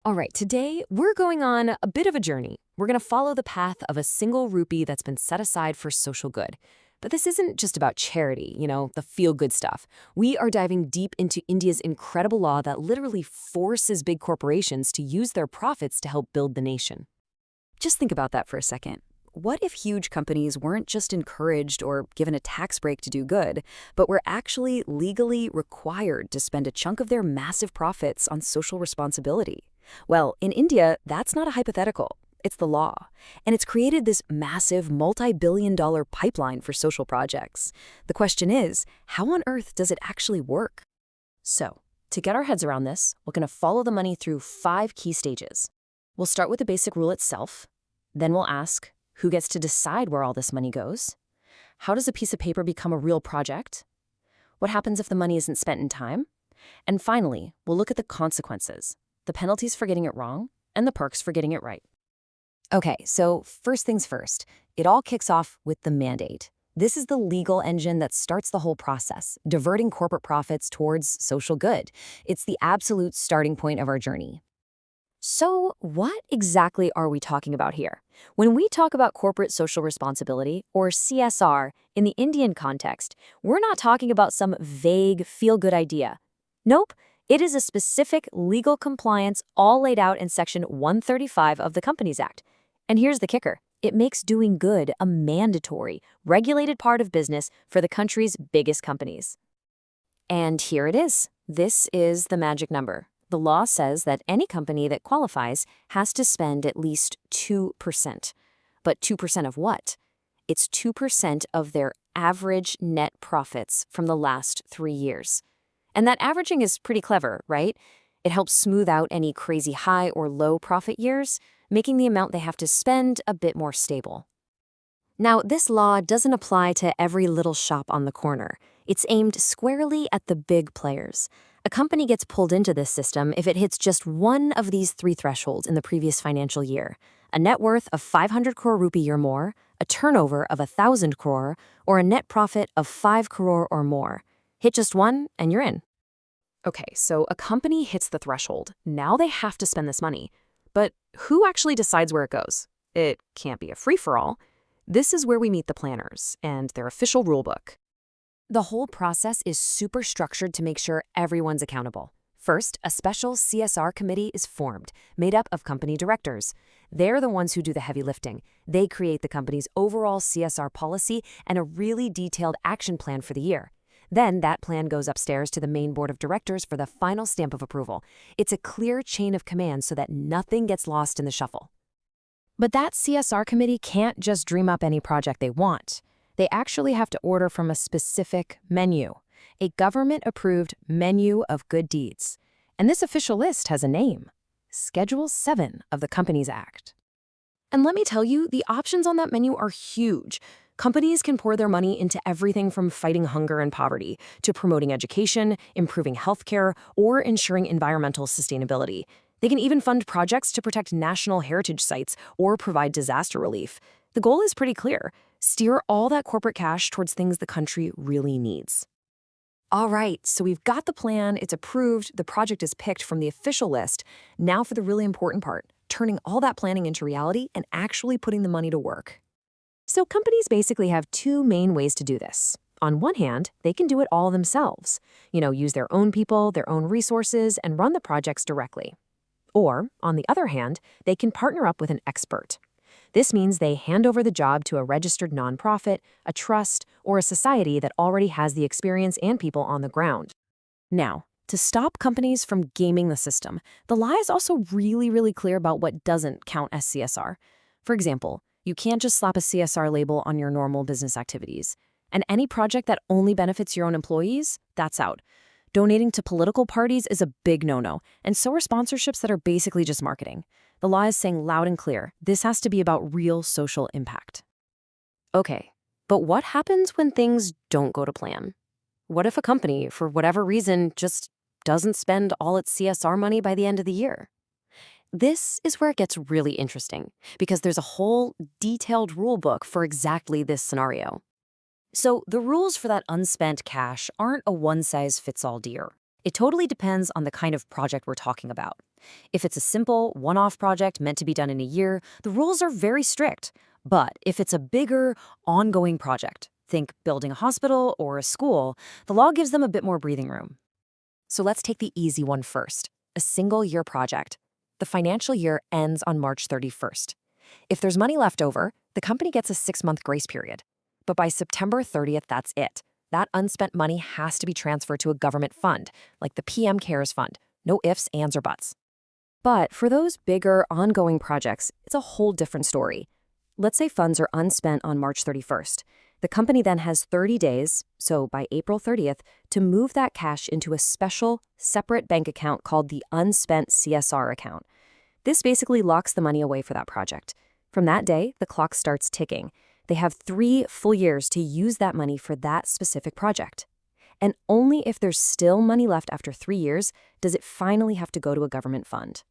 All right, today we're going on a bit of a journey. We're going to follow the path of a single rupee that's been set aside for social good. But this isn't just about charity, the feel-good stuff. We are diving deep into India's incredible law that literally forces big corporations to use their profits to help build the nation. Just think about that for a second. What if huge companies weren't just encouraged or given a tax break to do good, but were actually legally required to spend a chunk of their massive profits on social responsibility? Well, in India, that's not a hypothetical. It's the law. And it's created this massive multi-billion-dollar pipeline for social projects. The question is, how on earth does it actually work? So, to get our heads around this, we're going to follow the money through 5 key stages. We'll start with the basic rule itself. Then we'll ask, who gets to decide where all this money goes? How does a piece of paper become a real project? What happens if the money isn't spent in time? And finally, we'll look at the consequences, the penalties for getting it wrong, and the perks for getting it right. Okay, so first things first, it all kicks off with the mandate. This is the legal engine that starts the whole process, diverting corporate profits towards social good. It's the absolute starting point of our journey. So what exactly are we talking about here? When we talk about corporate social responsibility, or CSR, in the Indian context, we're not talking about some vague, feel-good idea. Nope, it is a specific legal compliance all laid out in Section 135 of the Companies Act. And here's the kicker. It makes doing good a mandatory, regulated part of business for the country's biggest companies. And here it is. This is the magic number. The law says that any company that qualifies has to spend at least 2%. But 2% of what? It's 2% of their average net profits from the last 3 years. And that averaging is pretty clever, right? It helps smooth out any crazy high or low profit years, making the amount they have to spend a bit more stable. Now, this law doesn't apply to every little shop on the corner. It's aimed squarely at the big players. A company gets pulled into this system if it hits just one of these 3 thresholds in the previous financial year: a net worth of 500 crore rupee or more, a turnover of 1,000 crore, or a net profit of 5 crore or more. Hit just one and you're in. Okay, so a company hits the threshold. Now they have to spend this money. But who actually decides where it goes? It can't be a free-for-all. This is where we meet the planners and their official rulebook. The whole process is super structured to make sure everyone's accountable. First, a special CSR committee is formed, made up of company directors. They're the ones who do the heavy lifting. They create the company's overall CSR policy and a really detailed action plan for the year. Then that plan goes upstairs to the main board of directors for the final stamp of approval. It's a clear chain of command so that nothing gets lost in the shuffle. But that CSR committee can't just dream up any project they want. They actually have to order from a specific menu, a government-approved menu of good deeds. And this official list has a name: Schedule 7 of the Companies Act. And let me tell you, the options on that menu are huge. Companies can pour their money into everything from fighting hunger and poverty to promoting education, improving healthcare, or ensuring environmental sustainability. They can even fund projects to protect national heritage sites or provide disaster relief. The goal is pretty clear: steer all that corporate cash towards things the country really needs. All right, so we've got the plan, it's approved, the project is picked from the official list. Now for the really important part, turning all that planning into reality and actually putting the money to work. So companies basically have 2 main ways to do this. On one hand, they can do it all themselves. Use their own people, their own resources, and run the projects directly. Or, on the other hand, they can partner up with an expert. This means they hand over the job to a registered nonprofit, a trust, or a society that already has the experience and people on the ground. Now, to stop companies from gaming the system, the law is also really clear about what doesn't count as CSR. For example, you can't just slap a CSR label on your normal business activities. And any project that only benefits your own employees, that's out. Donating to political parties is a big no-no, and so are sponsorships that are basically just marketing. The law is saying loud and clear, this has to be about real social impact. Okay, but what happens when things don't go to plan? What if a company, for whatever reason, just doesn't spend all its CSR money by the end of the year? This is where it gets really interesting, because there's a whole detailed rule book for exactly this scenario. So the rules for that unspent cash aren't a one-size-fits-all deal. It totally depends on the kind of project we're talking about. If it's a simple, one-off project meant to be done in a year, the rules are very strict. But if it's a bigger, ongoing project, think building a hospital or a school, the law gives them a bit more breathing room. So let's take the easy one first, a single-year project. The financial year ends on March 31st. If there's money left over, the company gets a 6-month grace period. But by September 30th, that's it. That unspent money has to be transferred to a government fund, like the PM CARES Fund. No ifs, ands, or buts. But for those bigger, ongoing projects, it's a whole different story. Let's say funds are unspent on March 31st. The company then has 30 days, so by April 30th, to move that cash into a special, separate bank account called the Unspent CSR account. This basically locks the money away for that project. From that day, the clock starts ticking. They have 3 full years to use that money for that specific project. And only if there's still money left after 3 years does it finally have to go to a government fund.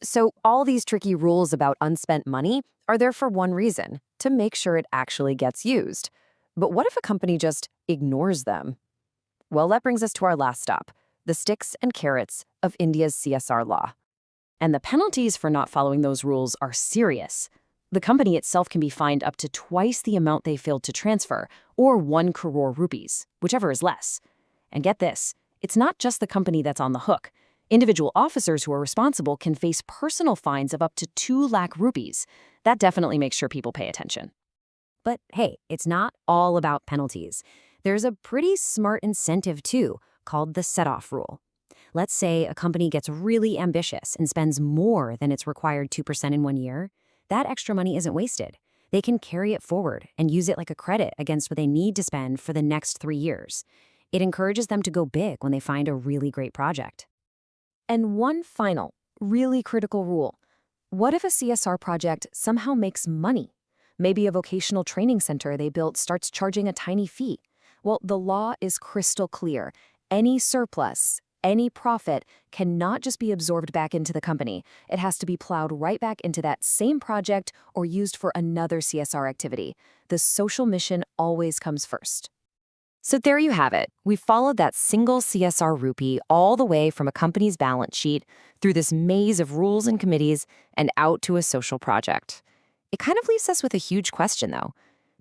So all these tricky rules about unspent money are there for one reason, to make sure it actually gets used. But what if a company just ignores them? Well, that brings us to our last stop, the sticks and carrots of India's CSR law. And the penalties for not following those rules are serious. The company itself can be fined up to twice the amount they failed to transfer, or 1 crore rupees, whichever is less. And get this, it's not just the company that's on the hook. Individual officers who are responsible can face personal fines of up to 2 lakh rupees. That definitely makes sure people pay attention. But hey, it's not all about penalties. There's a pretty smart incentive too, called the set-off rule. Let's say a company gets really ambitious and spends more than its required 2% in 1 year. That extra money isn't wasted. They can carry it forward and use it like a credit against what they need to spend for the next 3 years. It encourages them to go big when they find a really great project. And one final, really critical rule. What if a CSR project somehow makes money? Maybe a vocational training center they built starts charging a tiny fee. Well, the law is crystal clear. Any surplus, any profit cannot just be absorbed back into the company. It has to be plowed right back into that same project or used for another CSR activity. The social mission always comes first. So there you have it. We followed that single CSR rupee all the way from a company's balance sheet through this maze of rules and committees and out to a social project. It kind of leaves us with a huge question, though.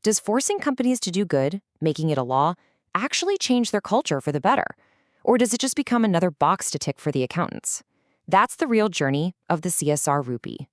Does forcing companies to do good, making it a law, actually change their culture for the better? Or does it just become another box to tick for the accountants? That's the real journey of the CSR rupee.